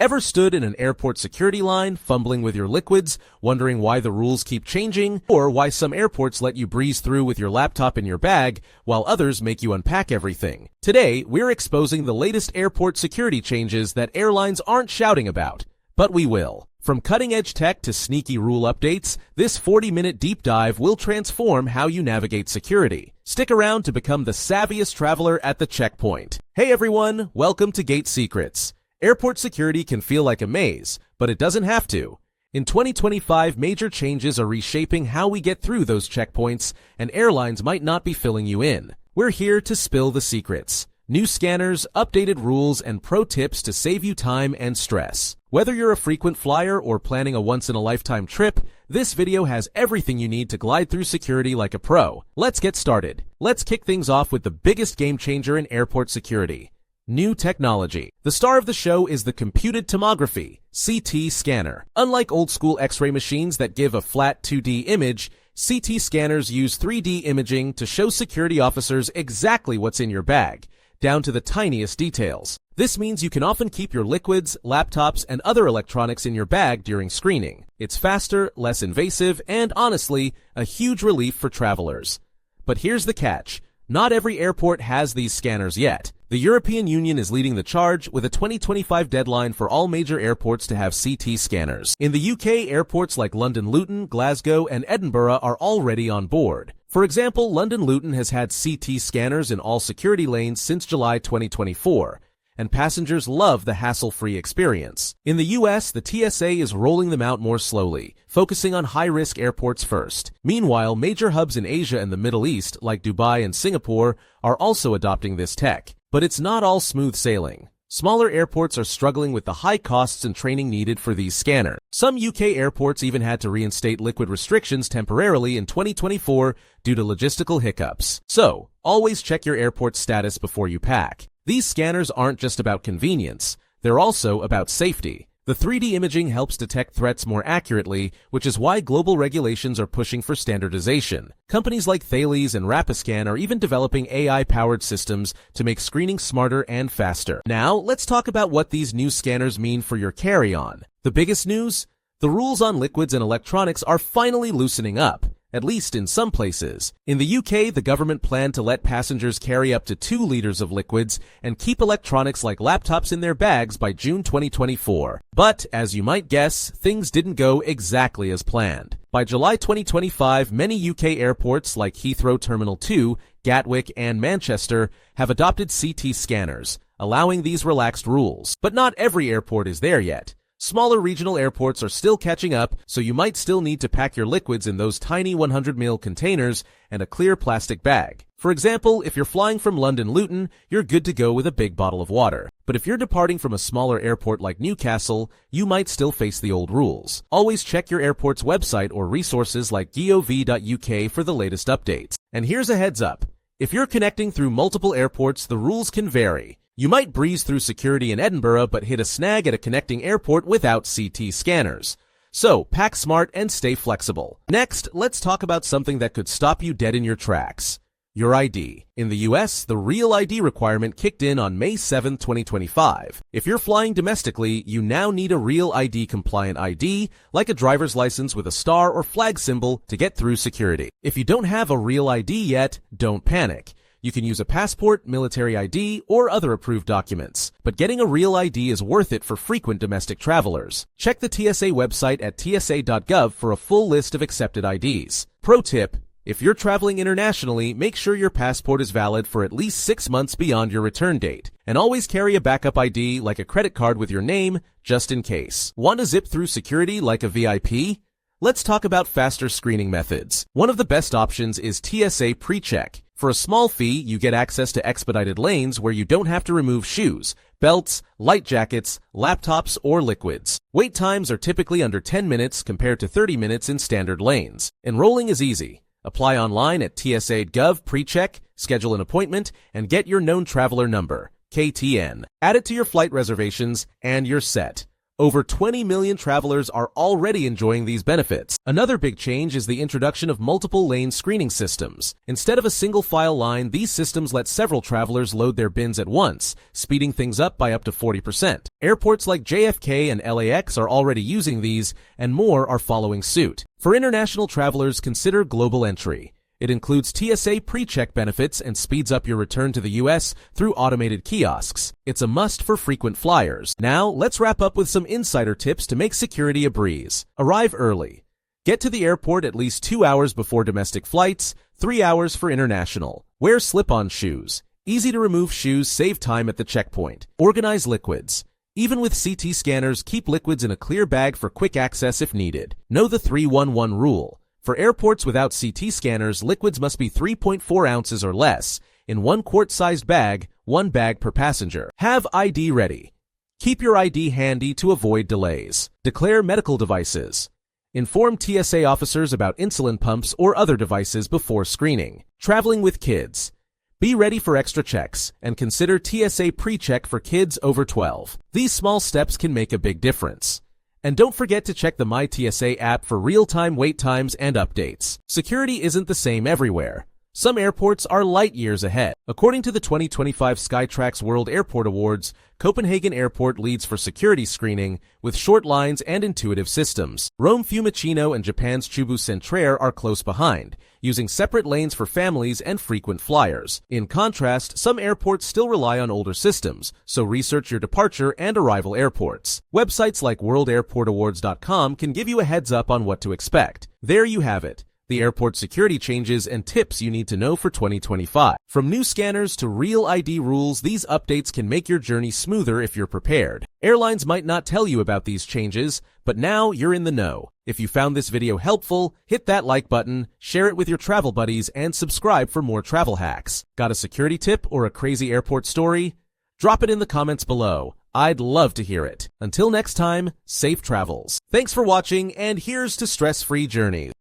Ever stood in an airport security line, fumbling with your liquids, wondering why the rules keep changing, or why some airports let you breeze through with your laptop in your bag, while others make you unpack everything? Today, we're exposing the latest airport security changes that airlines aren't shouting about, but we will. From cutting-edge tech to sneaky rule updates, this 40-minute deep dive will transform how you navigate security. Stick around to become the savviest traveler at the checkpoint. Hey everyone, welcome to Gate Secrets. Airport security can feel like a maze, but it doesn't have to. In 2025, major changes are reshaping how we get through those checkpoints, and airlines might not be filling you in. We're here to spill the secrets. New scanners, updated rules, and pro tips to save you time and stress. Whether you're a frequent flyer or planning a once-in-a-lifetime trip, this video has everything you need to glide through security like a pro. Let's get started. Let's kick things off with the biggest game changer in airport security. New technology. The star of the show is the computed tomography, CT scanner. Unlike old-school X-ray machines that give a flat 2D image, CT scanners use 3D imaging to show security officers exactly what's in your bag, down to the tiniest details. This means you can often keep your liquids, laptops, and other electronics in your bag during screening. It's faster, less invasive, and honestly, a huge relief for travelers. But here's the catch. Not every airport has these scanners yet. The European Union is leading the charge with a 2025 deadline for all major airports to have CT scanners. In the UK, airports like London Luton, Glasgow, and Edinburgh are already on board. For example, London Luton has had CT scanners in all security lanes since July 2024, and passengers love the hassle-free experience. In the US, the TSA is rolling them out more slowly, focusing on high-risk airports first. Meanwhile, major hubs in Asia and the Middle East, like Dubai and Singapore, are also adopting this tech. But it's not all smooth sailing. Smaller airports are struggling with the high costs and training needed for these scanners. Some UK airports even had to reinstate liquid restrictions temporarily in 2024 due to logistical hiccups. So, always check your airport status before you pack. These scanners aren't just about convenience, they're also about safety. The 3D imaging helps detect threats more accurately, which is why global regulations are pushing for standardization. Companies like Thales and Rapiscan are even developing AI-powered systems to make screening smarter and faster. Now, let's talk about what these new scanners mean for your carry-on. The biggest news? The rules on liquids and electronics are finally loosening up, at least in some places. In the UK, the government planned to let passengers carry up to 2 liters of liquids and keep electronics like laptops in their bags by June 2024. But, as you might guess, things didn't go exactly as planned. By July 2025, many UK airports like Heathrow Terminal 2, Gatwick, and Manchester have adopted CT scanners, allowing these relaxed rules. But not every airport is there yet. Smaller regional airports are still catching up, so you might still need to pack your liquids in those tiny 100 ml containers and a clear plastic bag. For example, if you're flying from London Luton, you're good to go with a big bottle of water. But if you're departing from a smaller airport like Newcastle, you might still face the old rules. Always check your airport's website or resources like gov.uk for the latest updates. And here's a heads up. If you're connecting through multiple airports, the rules can vary. You might breeze through security in Edinburgh but hit a snag at a connecting airport without CT scanners. So, pack smart and stay flexible. Next, let's talk about something that could stop you dead in your tracks. Your ID. In the US, the Real ID requirement kicked in on May 7, 2025. If you're flying domestically, you now need a Real ID compliant ID, like a driver's license with a star or flag symbol, to get through security. If you don't have a Real ID yet, don't panic. You can use a passport, military ID, or other approved documents. But getting a Real ID is worth it for frequent domestic travelers. Check the TSA website at tsa.gov for a full list of accepted IDs. Pro tip: if you're traveling internationally, make sure your passport is valid for at least 6 months beyond your return date. And always carry a backup ID like a credit card with your name, just in case. Want to zip through security like a VIP? Let's talk about faster screening methods. One of the best options is TSA PreCheck. For a small fee, you get access to expedited lanes where you don't have to remove shoes, belts, light jackets, laptops, or liquids. Wait times are typically under 10 minutes compared to 30 minutes in standard lanes. Enrolling is easy. Apply online at TSA.gov PreCheck, schedule an appointment, and get your known traveler number, KTN. Add it to your flight reservations, and you're set. Over 20 million travelers are already enjoying these benefits. Another big change is the introduction of multiple lane screening systems. Instead of a single file line, these systems let several travelers load their bins at once, speeding things up by up to 40%. Airports like JFK and LAX are already using these, and more are following suit. For international travelers, consider global entry. It includes TSA pre-check benefits and speeds up your return to the US through automated kiosks. It's a must for frequent flyers. Now, let's wrap up with some insider tips to make security a breeze. Arrive early. Get to the airport at least 2 hours before domestic flights, 3 hours for international. Wear slip-on shoes. Easy to remove shoes save time at the checkpoint. Organize liquids. Even with CT scanners, keep liquids in a clear bag for quick access if needed. Know the 3-1-1 rule. For airports without CT scanners, liquids must be 3.4 ounces or less, in 1 quart-sized bag, 1 bag per passenger. Have ID ready. Keep your ID handy to avoid delays. Declare medical devices. Inform TSA officers about insulin pumps or other devices before screening. Traveling with kids. Be ready for extra checks, and consider TSA pre-check for kids over 12. These small steps can make a big difference. And don't forget to check the MyTSA app for real-time wait times and updates. Security isn't the same everywhere. Some airports are light years ahead. According to the 2025 Skytrax World Airport Awards, Copenhagen Airport leads for security screening with short lines and intuitive systems. Rome Fiumicino and Japan's Chubu Centrair are close behind, using separate lanes for families and frequent flyers. In contrast, some airports still rely on older systems, so research your departure and arrival airports. Websites like worldairportawards.com can give you a heads up on what to expect. There you have it. The airport security changes and tips you need to know for 2025. From new scanners to real ID rules, these updates can make your journey smoother if you're prepared. Airlines might not tell you about these changes, but now you're in the know. If you found this video helpful, hit that like button, share it with your travel buddies, and subscribe for more travel hacks. Got a security tip or a crazy airport story? Drop it in the comments below. I'd love to hear it. Until next time, safe travels. Thanks for watching, and here's to stress-free journeys.